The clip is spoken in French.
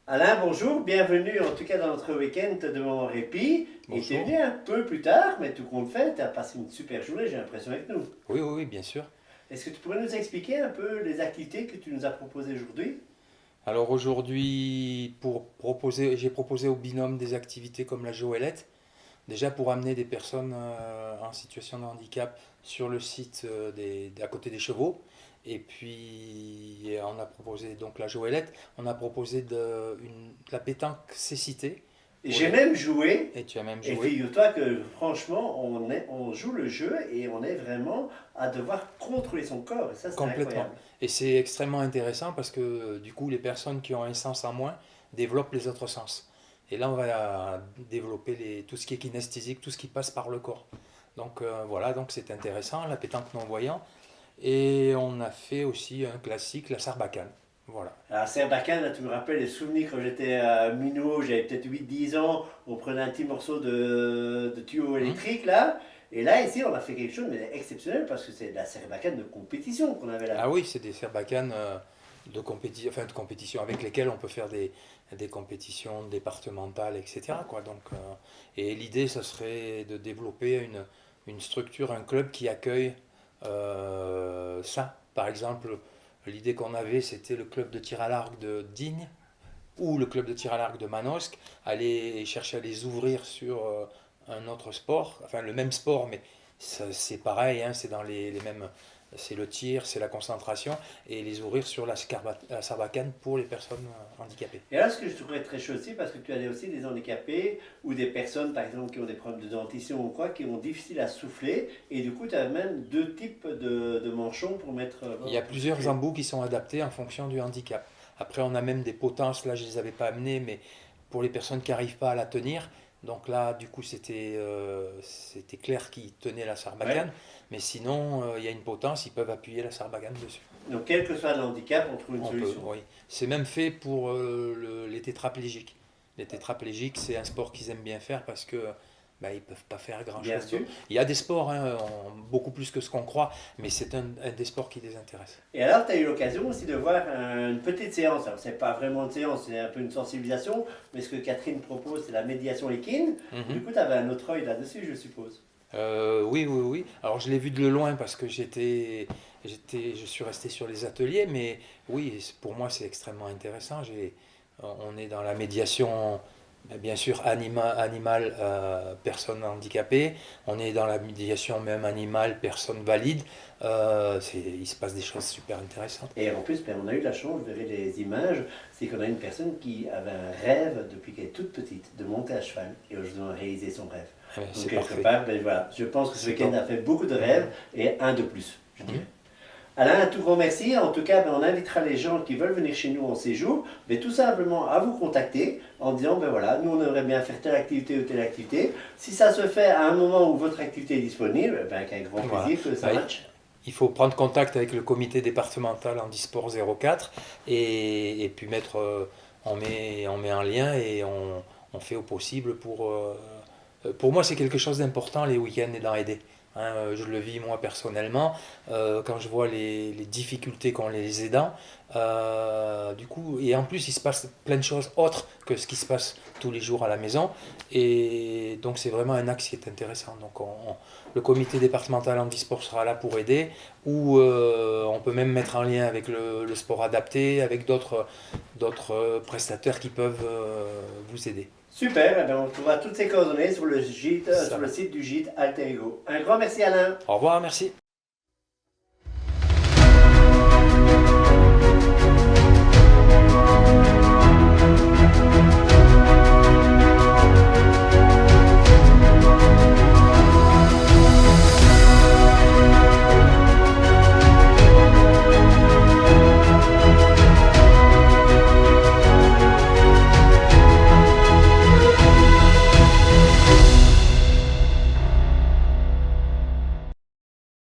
Alain, bonjour, bienvenue en tout cas dans notre week-end de moment répit. Et tu es Bonjour. venu un peu plus tard, mais tout compte fait, tu as passé une super journée, j'ai l'impression, avec nous. Oui, oui, oui, bien sûr. Est-ce que tu pourrais nous expliquer un peu les activités que tu nous as proposées aujourd'hui? Alors aujourd'hui, j'ai proposé au binôme des activités comme la Joëlette, déjà pour amener des personnes en situation de handicap sur le site à côté des chevaux. Et puis on a proposé donc la Joëlette, on a proposé la pétanque cécité pour J'ai les... même joué, Et tu as même et joué figure-toi que franchement, on joue le jeu et on est vraiment à devoir contrôler son corps, et ça c'est complètement. incroyable. Et c'est extrêmement intéressant parce que du coup les personnes qui ont un sens en moins développent les autres sens. Et là, on va développer tout ce qui est kinesthésique, tout ce qui passe par le corps. Donc voilà, donc c'est intéressant, la pétanque non-voyant. Et on a fait aussi un classique, la sarbacane. Voilà. Alors Sarbacane, là, tu me rappelles les souvenirs quand j'étais minot, j'avais peut-être 8 10 ans, on prenait un petit morceau de tuyau Hmm. électrique là, et là ici on a fait quelque chose mais exceptionnel parce que c'est de la Sarbacane de compétition qu'on avait là. Ah oui, c'est des sarbacanes de compétition avec lesquelles on peut faire des compétitions départementales, etc. Quoi. Donc, et l'idée, ça serait de développer une structure, un club qui accueille ça. Par exemple, l'idée qu'on avait, c'était le club de tir à l'arc de Digne ou le club de tir à l'arc de Manosque, aller chercher à les ouvrir sur un autre sport, enfin le même sport, mais c'est pareil, hein, c'est dans les mêmes, c'est le tir, c'est la concentration, et les ouvrir sur la sarbacane pour les personnes handicapées. Et là ce que je trouverais très chouette aussi, parce que tu as aussi des handicapés ou des personnes par exemple qui ont des problèmes de dentition ou quoi, qui ont difficile à souffler, et du coup tu as même deux types de manchons pour mettre, Il y a pour plusieurs souffler. embouts qui sont adaptés en fonction du handicap. Après, on a même des potences, là je ne les avais pas amenées, mais pour les personnes qui n'arrivent pas à la tenir. Donc là, du coup, c'était clair qu'ils tenaient la Ouais. sarbacane. Mais sinon, il y a une potence, ils peuvent appuyer la sarbacane dessus. Donc quel que soit le handicap, on trouve une On peut, solution. oui. C'est même fait pour les tétraplégiques. Les tétraplégiques, c'est un sport qu'ils aiment bien faire parce que bah, ils peuvent pas faire Bien grand-chose sûr. d'autre. Il y a des sports, hein, beaucoup plus que ce qu'on croit, mais c'est un des sports qui les intéresse. Et alors, tu as eu l'occasion aussi de voir une petite séance. Alors, c'est pas vraiment une séance, c'est un peu une sensibilisation, mais ce que Catherine propose, c'est la médiation équine. Du Mhm. coup, tu avais un autre œil là-dessus, je suppose. Oui, oui, oui. Alors je l'ai vu de loin parce que je suis resté sur les ateliers, mais oui, pour moi c'est extrêmement intéressant. On est dans la médiation, bien sûr, animal, personne handicapée. On est dans la médiation même animal, personne valide. Il se passe des choses super intéressantes. Et en plus, ben, on a eu de la chance, vous verrez les images, c'est qu'on a une personne qui avait un rêve depuis qu'elle est toute petite de monter à cheval et aujourd'hui on a réalisé son rêve. Donc C'est quelque parfait. part, ben, voilà, je pense que ce C'est week-end top. a fait beaucoup de rêves et un de plus, je Mhm. dirais. Alain, un tout grand merci. En tout cas, ben, on invitera les gens qui veulent venir chez nous en séjour, mais tout simplement à vous contacter en disant, ben voilà, nous on aimerait bien faire telle activité ou telle activité. Si ça se fait à un moment où votre activité est disponible, ben, avec un grand Voilà. plaisir que ça Bah, matche. il faut prendre contact avec le comité départemental handisport 04 et puis on met en lien et on fait au possible pour moi, c'est quelque chose d'important les week-ends et d'en aider. Hein, je le vis moi personnellement quand je vois les difficultés qu'ont les aidants. Du coup, et en plus, il se passe plein de choses autres que ce qui se passe tous les jours à la maison. Et donc, c'est vraiment un axe qui est intéressant. Donc, le comité départemental handisport sera là pour aider, ou on peut même mettre en lien avec le sport adapté, avec d'autres prestataires qui peuvent vous aider. Super, eh ben, on trouvera toutes ces coordonnées sur le, gîte, Ça sur le va. site du gîte Alter Ego. Un grand merci Alain. Au revoir, merci.